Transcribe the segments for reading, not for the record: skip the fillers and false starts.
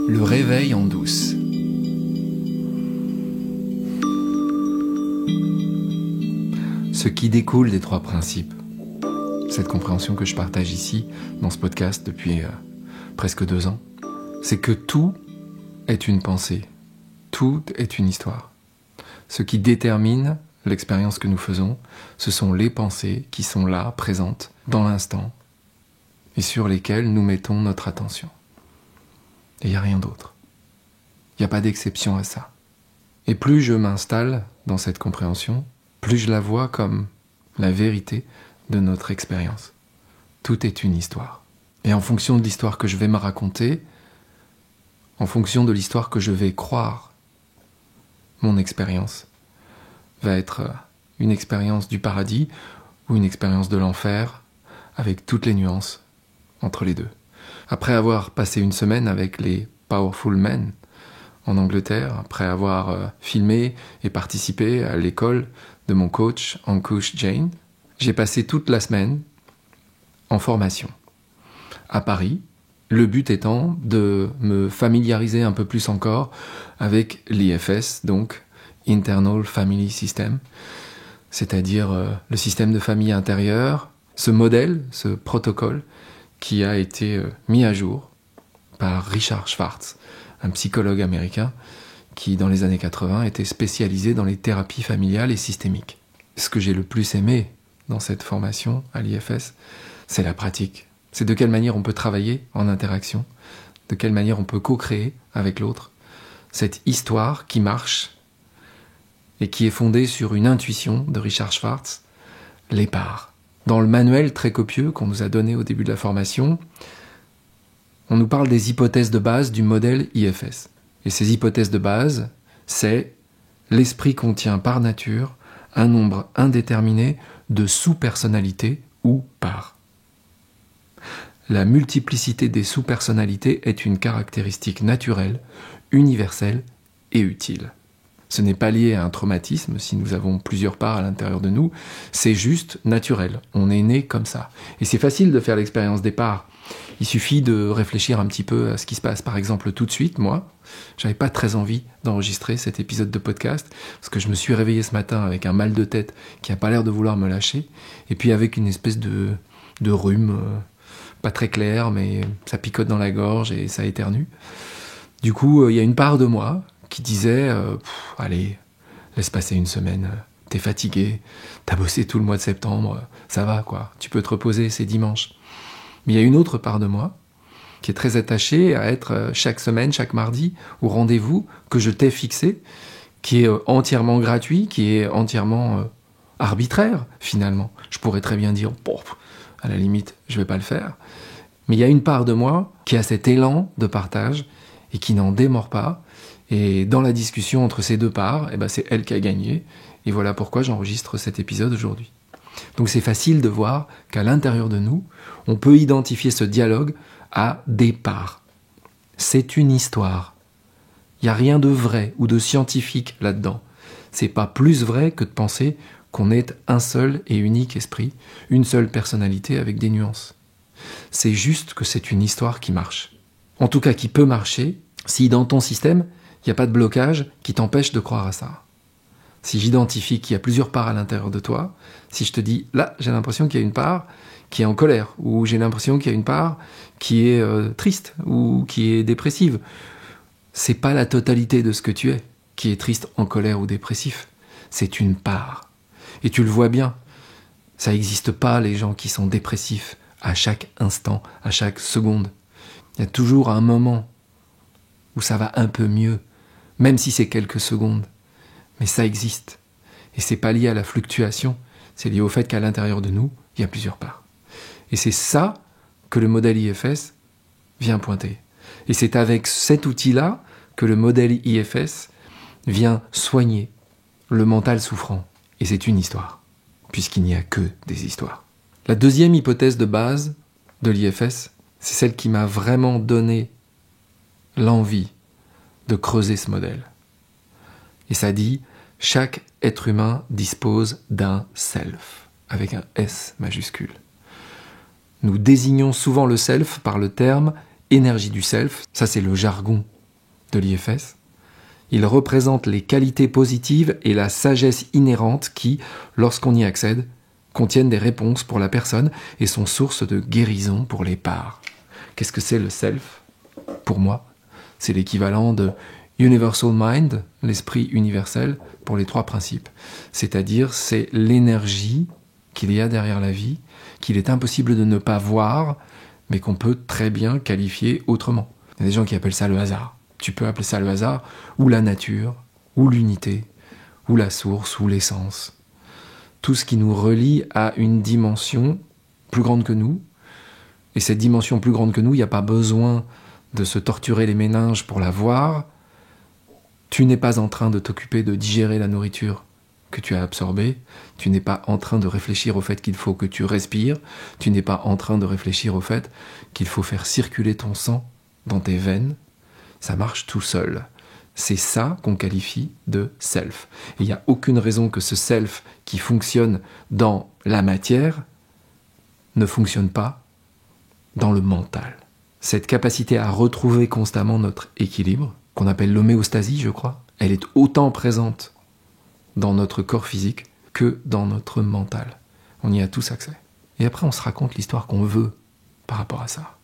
Le réveil en douce. Ce qui découle des trois principes, cette compréhension que je partage ici, dans ce podcast depuis presque 2 ans, c'est que tout est une pensée, tout est une histoire. Ce qui détermine l'expérience que nous faisons, ce sont les pensées qui sont là, présentes, dans l'instant, et sur lesquelles nous mettons notre attention. Et il n'y a rien d'autre. Il n'y a pas d'exception à ça. Et plus je m'installe dans cette compréhension, plus je la vois comme la vérité de notre expérience. Tout est une histoire. Et en fonction de l'histoire que je vais me raconter, en fonction de l'histoire que je vais croire, mon expérience va être une expérience du paradis ou une expérience de l'enfer, avec toutes les nuances entre les deux. Après avoir passé une semaine avec les Powerful Men en Angleterre, après avoir filmé et participé à l'école de mon coach Ankush Jain, j'ai passé toute la semaine en formation à Paris, le but étant de me familiariser un peu plus encore avec l'IFS, donc Internal Family System, c'est-à-dire le système de famille intérieure, ce modèle, ce protocole qui a été mis à jour par Richard Schwartz, un psychologue américain qui, dans les années 80, était spécialisé dans les thérapies familiales et systémiques. Ce que j'ai le plus aimé dans cette formation à l'IFS, c'est la pratique. C'est de quelle manière on peut travailler en interaction, de quelle manière on peut co-créer avec l'autre cette histoire qui marche et qui est fondée sur une intuition de Richard Schwartz, les parts. Dans le manuel très copieux qu'on nous a donné au début de la formation, on nous parle des hypothèses de base du modèle IFS. Et ces hypothèses de base, c'est l'esprit contient par nature un nombre indéterminé de sous-personnalités ou parts. La multiplicité des sous-personnalités est une caractéristique naturelle, universelle et utile. Ce n'est pas lié à un traumatisme si nous avons plusieurs parts à l'intérieur de nous, c'est juste naturel, on est né comme ça. Et c'est facile de faire l'expérience des parts. Il suffit de réfléchir un petit peu à ce qui se passe. Par exemple, tout de suite, moi, j'avais pas très envie d'enregistrer cet épisode de podcast, parce que je me suis réveillé ce matin avec un mal de tête qui a pas l'air de vouloir me lâcher, et puis avec une espèce de rhume, pas très clair, mais ça picote dans la gorge et ça éternue. Du coup, il y a une part de moi qui disait allez, laisse passer une semaine, t'es fatigué, t'as bossé tout le mois de septembre, ça va quoi, tu peux te reposer, c'est dimanche. Mais il y a une autre part de moi qui est très attachée à être chaque semaine, chaque mardi, au rendez-vous que je t'ai fixé, qui est entièrement gratuit, qui est entièrement arbitraire finalement. Je pourrais très bien dire, à la limite, je vais pas le faire. Mais il y a une part de moi qui a cet élan de partage et qui n'en démord pas. Et dans la discussion entre ces deux parts, c'est elle qui a gagné. Et voilà pourquoi j'enregistre cet épisode aujourd'hui. Donc c'est facile de voir qu'à l'intérieur de nous, on peut identifier ce dialogue à des parts. C'est une histoire. Il n'y a rien de vrai ou de scientifique là-dedans. C'est pas plus vrai que de penser qu'on est un seul et unique esprit, une seule personnalité avec des nuances. C'est juste que c'est une histoire qui marche. En tout cas qui peut marcher si dans ton système, il n'y a pas de blocage qui t'empêche de croire à ça. Si j'identifie qu'il y a plusieurs parts à l'intérieur de toi, si je te dis, là, j'ai l'impression qu'il y a une part qui est en colère, ou j'ai l'impression qu'il y a une part qui est triste, ou qui est dépressive, c'est pas la totalité de ce que tu es, qui est triste, en colère ou dépressif. C'est une part. Et tu le vois bien, ça n'existe pas les gens qui sont dépressifs à chaque instant, à chaque seconde. Il y a toujours un moment où ça va un peu mieux, même si c'est quelques secondes. Mais ça existe. Et c'est pas lié à la fluctuation, c'est lié au fait qu'à l'intérieur de nous, il y a plusieurs parts. Et c'est ça que le modèle IFS vient pointer. Et c'est avec cet outil-là que le modèle IFS vient soigner le mental souffrant. Et c'est une histoire, puisqu'il n'y a que des histoires. La deuxième hypothèse de base de l'IFS, c'est celle qui m'a vraiment donné l'envie de creuser ce modèle. Et ça dit, chaque être humain dispose d'un self, avec un S majuscule. Nous désignons souvent le self par le terme énergie du self, ça c'est le jargon de l'IFS. Il représente les qualités positives et la sagesse inhérente qui, lorsqu'on y accède, contiennent des réponses pour la personne et sont source de guérison pour les parts. Qu'est-ce que c'est le self ? Pour moi, c'est l'équivalent de Universal Mind, l'esprit universel, pour les 3 principes. C'est-à-dire, c'est l'énergie qu'il y a derrière la vie, qu'il est impossible de ne pas voir, mais qu'on peut très bien qualifier autrement. Il y a des gens qui appellent ça le hasard. Tu peux appeler ça le hasard, ou la nature, ou l'unité, ou la source, ou l'essence. Tout ce qui nous relie à une dimension plus grande que nous. Et cette dimension plus grande que nous, il n'y a pas besoin de se torturer les méninges pour la voir. Tu n'es pas en train de t'occuper de digérer la nourriture que tu as absorbée. Tu n'es pas en train de réfléchir au fait qu'il faut que tu respires. Tu n'es pas en train de réfléchir au fait qu'il faut faire circuler ton sang dans tes veines. Ça marche tout seul. C'est ça qu'on qualifie de self. Et il n'y a aucune raison que ce self qui fonctionne dans la matière ne fonctionne pas dans le mental. Cette capacité à retrouver constamment notre équilibre, qu'on appelle l'homéostasie, je crois, elle est autant présente dans notre corps physique que dans notre mental. On y a tous accès. Et après, on se raconte l'histoire qu'on veut par rapport à ça.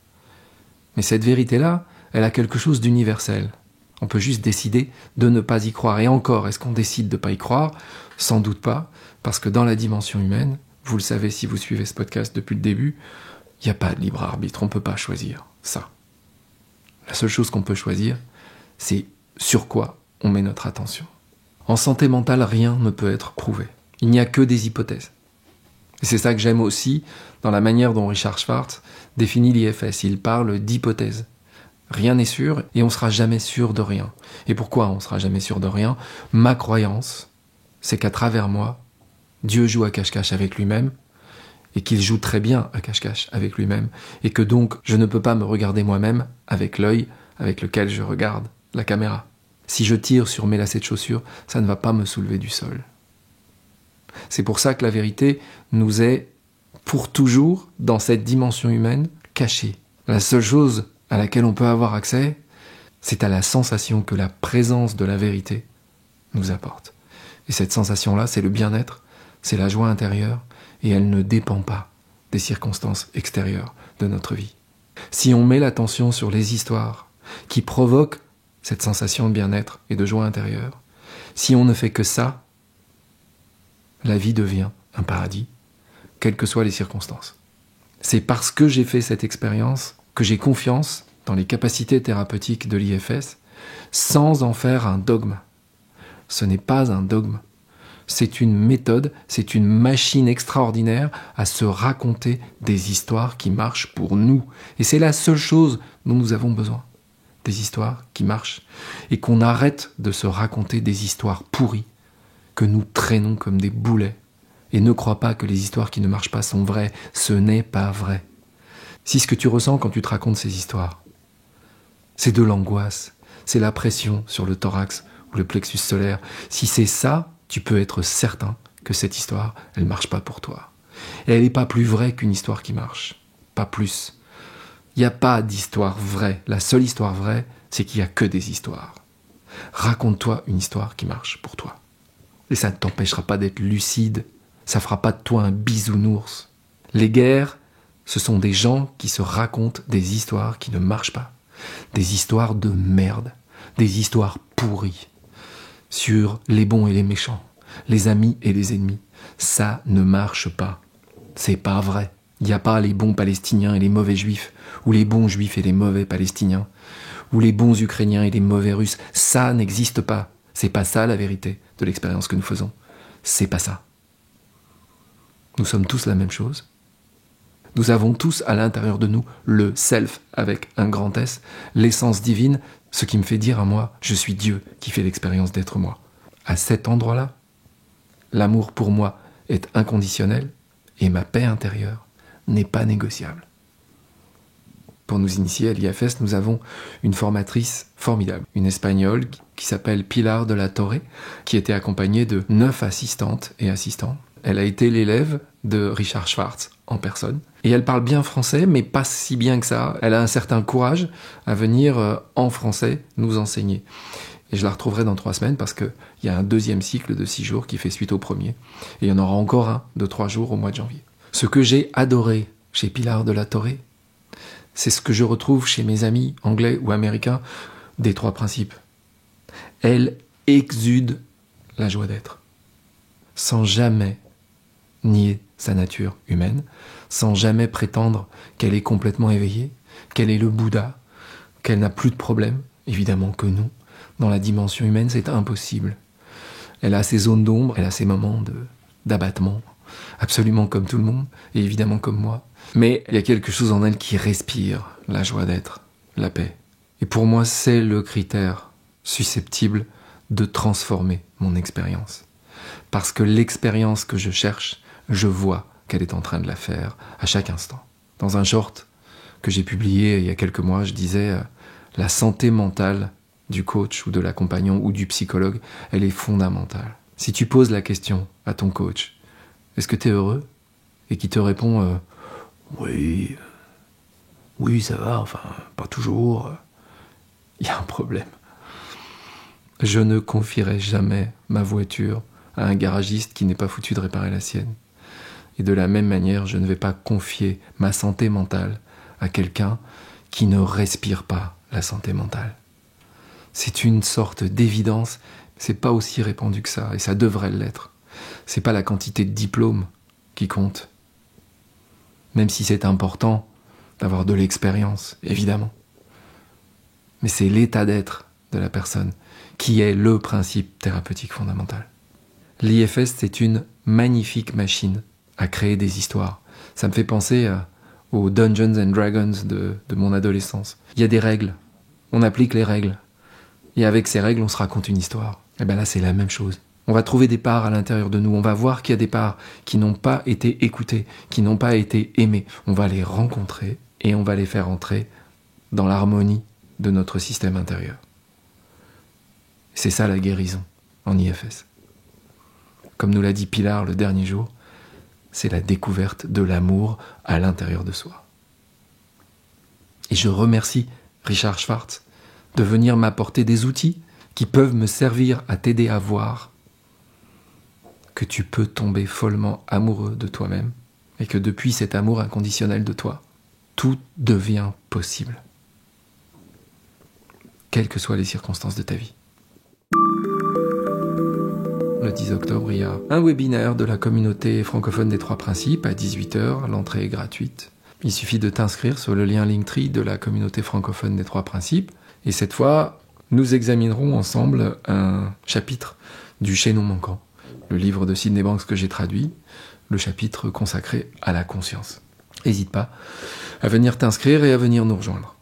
Mais cette vérité-là, elle a quelque chose d'universel. On peut juste décider de ne pas y croire. Et encore, est-ce qu'on décide de ne pas y croire ? Sans doute pas, parce que dans la dimension humaine, vous le savez si vous suivez ce podcast depuis le début, il n'y a pas de libre arbitre, on ne peut pas choisir ça. La seule chose qu'on peut choisir, c'est sur quoi on met notre attention. En santé mentale, rien ne peut être prouvé. Il n'y a que des hypothèses. Et c'est ça que j'aime aussi dans la manière dont Richard Schwartz définit l'IFS. Il parle d'hypothèses. Rien n'est sûr et on ne sera jamais sûr de rien. Et pourquoi on ne sera jamais sûr de rien ? Ma croyance, c'est qu'à travers moi, Dieu joue à cache-cache avec lui-même et qu'il joue très bien à cache-cache avec lui-même et que donc je ne peux pas me regarder moi-même avec l'œil avec lequel je regarde la caméra. Si je tire sur mes lacets de chaussures, ça ne va pas me soulever du sol. C'est pour ça que la vérité nous est pour toujours dans cette dimension humaine cachée. La seule chose à laquelle on peut avoir accès, c'est à la sensation que la présence de la vérité nous apporte. Et cette sensation-là, c'est le bien-être, c'est la joie intérieure, et elle ne dépend pas des circonstances extérieures de notre vie. Si on met l'attention sur les histoires qui provoquent cette sensation de bien-être et de joie intérieure, si on ne fait que ça, la vie devient un paradis, quelles que soient les circonstances. C'est parce que j'ai fait cette expérience que j'ai confiance dans les capacités thérapeutiques de l'IFS sans en faire un dogme. Ce n'est pas un dogme. C'est une méthode, c'est une machine extraordinaire à se raconter des histoires qui marchent pour nous. Et c'est la seule chose dont nous avons besoin. Des histoires qui marchent. Et qu'on arrête de se raconter des histoires pourries que nous traînons comme des boulets. Et ne crois pas que les histoires qui ne marchent pas sont vraies. Ce n'est pas vrai. Si ce que tu ressens quand tu te racontes ces histoires, c'est de l'angoisse, c'est la pression sur le thorax ou le plexus solaire, si c'est ça, tu peux être certain que cette histoire, elle ne marche pas pour toi. Et elle n'est pas plus vraie qu'une histoire qui marche. Pas plus. Il n'y a pas d'histoire vraie. La seule histoire vraie, c'est qu'il n'y a que des histoires. Raconte-toi une histoire qui marche pour toi. Et ça ne t'empêchera pas d'être lucide. Ça ne fera pas de toi un bisounours. Les guerres, ce sont des gens qui se racontent des histoires qui ne marchent pas. Des histoires de merde. Des histoires pourries. Sur les bons et les méchants. Les amis et les ennemis. Ça ne marche pas. C'est pas vrai. Il n'y a pas les bons Palestiniens et les mauvais Juifs. Ou les bons Juifs et les mauvais Palestiniens. Ou les bons Ukrainiens et les mauvais Russes. Ça n'existe pas. C'est pas ça la vérité de l'expérience que nous faisons. C'est pas ça. Nous sommes tous la même chose. Nous avons tous à l'intérieur de nous le self avec un grand S, l'essence divine, ce qui me fait dire à moi, je suis Dieu qui fait l'expérience d'être moi. À cet endroit-là, l'amour pour moi est inconditionnel et ma paix intérieure n'est pas négociable. Pour nous initier à l'IFS, nous avons une formatrice formidable, une Espagnole qui s'appelle Pilar de la Torre, qui était accompagnée de 9 assistantes et assistants. Elle a été l'élève de Richard Schwartz en personne. Et elle parle bien français, mais pas si bien que ça. Elle a un certain courage à venir en français nous enseigner. Et je la retrouverai dans 3 semaines parce qu'il y a un 2e cycle de 6 jours qui fait suite au premier. Et il y en aura encore un de 3 jours au mois de janvier. Ce que j'ai adoré chez Pilar de la Torre, c'est ce que je retrouve chez mes amis anglais ou américains des 3 principes. Elle exude la joie d'être, sans jamais nier sa nature humaine, sans jamais prétendre qu'elle est complètement éveillée, qu'elle est le Bouddha, qu'elle n'a plus de problème. Évidemment que non. Dans la dimension humaine, c'est impossible. Elle a ses zones d'ombre, elle a ses moments d'abattement, absolument comme tout le monde, et évidemment comme moi. Mais il y a quelque chose en elle qui respire la joie d'être, la paix. Et pour moi, c'est le critère susceptible de transformer mon expérience. Parce que l'expérience que je cherche, je vois qu'elle est en train de la faire à chaque instant. Dans un short que j'ai publié il y a quelques mois, je disais la santé mentale du coach ou de l'accompagnant ou du psychologue, elle est fondamentale. Si tu poses la question à ton coach, est-ce que tu es heureux ? Et qu'il te répond oui, ça va, enfin, pas toujours. Il y a un problème. Je ne confierai jamais ma voiture à un garagiste qui n'est pas foutu de réparer la sienne. Et de la même manière, je ne vais pas confier ma santé mentale à quelqu'un qui ne respire pas la santé mentale. C'est une sorte d'évidence, c'est pas aussi répandu que ça, et ça devrait l'être. C'est pas la quantité de diplômes qui compte. Même si c'est important d'avoir de l'expérience, évidemment. Mais c'est l'état d'être de la personne qui est le principe thérapeutique fondamental. L'IFS, c'est une magnifique machine à créer des histoires. Ça me fait penser aux Dungeons and Dragons de mon adolescence. Il y a des règles, on applique les règles. Et avec ces règles, on se raconte une histoire. Et bien là, c'est la même chose. On va trouver des parts à l'intérieur de nous. On va voir qu'il y a des parts qui n'ont pas été écoutées, qui n'ont pas été aimées. On va les rencontrer et on va les faire entrer dans l'harmonie de notre système intérieur. C'est ça la guérison en IFS. Comme nous l'a dit Pilar le dernier jour, c'est la découverte de l'amour à l'intérieur de soi. Et je remercie Richard Schwartz de venir m'apporter des outils qui peuvent me servir à t'aider à voir que tu peux tomber follement amoureux de toi-même et que depuis cet amour inconditionnel de toi, tout devient possible, quelles que soient les circonstances de ta vie. Le 10 octobre, il y a un webinaire de la communauté francophone des 3 principes à 18h, l'entrée est gratuite. Il suffit de t'inscrire sur le lien Linktree de la communauté francophone des 3 principes. Et cette fois, nous examinerons ensemble un chapitre du Chaînon manquant, le livre de Sydney Banks que j'ai traduit, le chapitre consacré à la conscience. N'hésite pas à venir t'inscrire et à venir nous rejoindre.